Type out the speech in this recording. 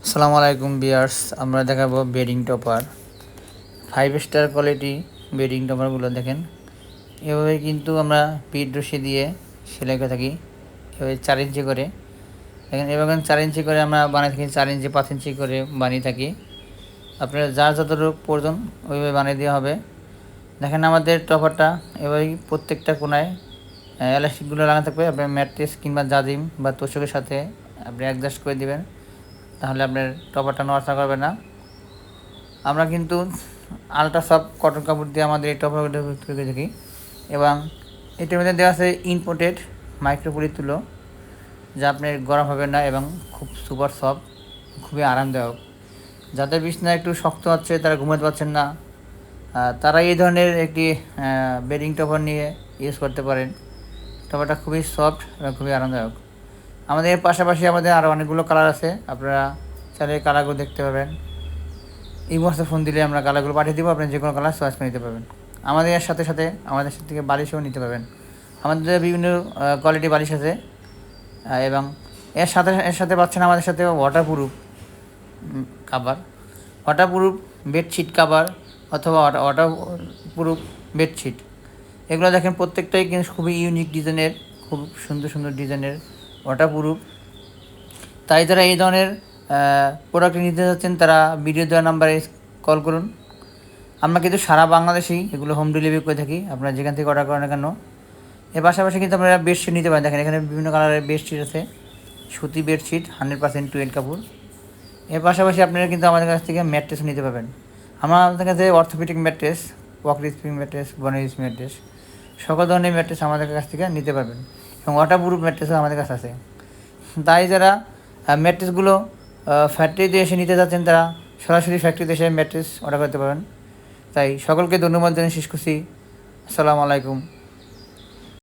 আসসালামু আলাইকুম বিয়ার্স, আমরা দেখাবো bedding topper 5 star quality bedding টপারগুলো। দেখেন, এভাবে কিন্তু আমরা পিঠ রশি দিয়ে সেলাই করে থাকি, এভাবে 4 ইঞ্চি করে। দেখেন, এভাবে 4 ইঞ্চি করে আমরা বানিয়ে থাকি, 4 ইঞ্চি 5 ইঞ্চি করে বানিয়ে থাকি। আপনার যার যতটুকু প্রয়োজন ওইভাবে বানিয়ে দেওয়া হবে। দেখেন, আমাদের টপারটা এভাবেই প্রত্যেকটা কোনায় এলাস্টিকগুলো লাগানো থাকবে। আপনার ম্যাট্রেস কিংবা জাজিম বা তোষকের সাথে আপনি অ্যাডজাস্ট করে দেবেন, তাহলে আপনার টপারটা নড়াচড়া করবে না। আমরা কিন্তু আলট্রা সফট কটন কাপড় দিয়ে আমাদের এই টপারগুলো তৈরি করে থাকি, এবং এটার মধ্যে দেওয়া আছে ইনপোর্টেড মাইক্রোপলি তুলো, যা আপনার গরম হবে না এবং খুব সুপার সফট, খুবই আরামদায়ক। যাদের বিছানা একটু শক্ত হচ্ছে, তারা ঘুমাতে পারছেন না, তারা এই ধরনের একটি বেডিং টপার নিয়ে ইউজ করতে পারেন। টপারটা খুবই সফট এবং খুবই আরামদায়ক। আমাদের পাশাপাশি আমাদের আরও অনেকগুলো কালার আছে, আপনারা চাইলে কালারগুলো দেখতে পাবেন। এই মুহূর্তে ফোন দিলে আমরা কালারগুলো পাঠিয়ে দেবো, আপনি যে কোনো কালার চয়েস করে নিতে পারবেন। আমাদের এর সাথে সাথে আমাদের থেকে বালিশও নিতে পারবেন। আমাদের বিভিন্ন কোয়ালিটি বালিশ আছে, এবং এর সাথে পাচ্ছেন আমাদের সাথে waterproof cover, waterproof bedsheet cover, অথবা ওয়াটারপ্রুফ বেডশিট। এগুলো দেখেন প্রত্যেকটাই কিন্তু খুবই ইউনিক ডিজাইনের, খুব সুন্দর সুন্দর ডিজাইনের ওয়াটারপ্রুফ। তাই যারা এই ধরনের প্রোডাক্ট নিতে যাচ্ছেন, তারা ভিডিও দেওয়া নাম্বারে কল করুন। আমরা কিন্তু সারা বাংলাদেশেই এগুলো হোম ডেলিভারি করে থাকি, আপনারা যেখান থেকে অর্ডার করেন না কেন। এর পাশাপাশি কিন্তু আপনারা বেডশিট নিতে পারেন। দেখেন, এখানে বিভিন্ন কালারের বেডশিট আছে, সুতি বেডশিট 100% টুয়েল কাপড়। এর পাশাপাশি আপনারা কিন্তু আমাদের কাছ থেকে ম্যাট্রেসও নিতে পারবেন। আমাদের কাছে অর্থোপেডিক ম্যাট্রেস, ওয়াকড স্প্রিং ম্যাট্রেস, বনেজ ম্যাট্রেস, সকল ধরনের ম্যাট্রেস আমাদের কাছ থেকে নিতে পারবেন, এবং ওয়াটারপ্রুফ ম্যাট্রেসও আমাদের কাছে আছে। তাই যারা ম্যাট্রেসগুলো ফ্যাক্টরিতে এসে নিতে যাচ্ছেন, তারা সরাসরি ফ্যাক্টরিতে এসে ম্যাট্রেস অর্ডার করতে পারেন। তাই সকলকে ধন্যবাদ জানিয়ে শেষ করছি। আসসালামু আলাইকুম।